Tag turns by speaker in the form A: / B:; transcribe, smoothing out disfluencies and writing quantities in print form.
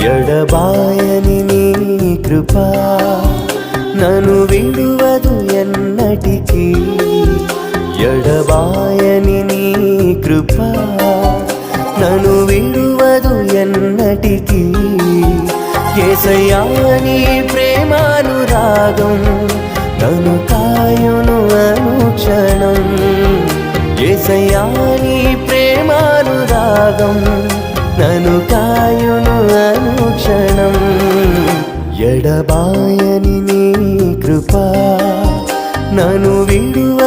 A: ఎడబాయని నీ కృపా నన్ను విడువదు ఎన్నటికీ. ఎడబాయని నీ కృపా నన్ను విడువదు ఎన్నటికీ. యేసయ్యా నీ ప్రేమానురాగం నన్ను కాయును అనుక్షణం. యేసయ్యా నీ ప్రేమానురాగం నన్ను కాయును అనుక్షణం. ఎడబాయని నీ కృపా నన్ను విడువ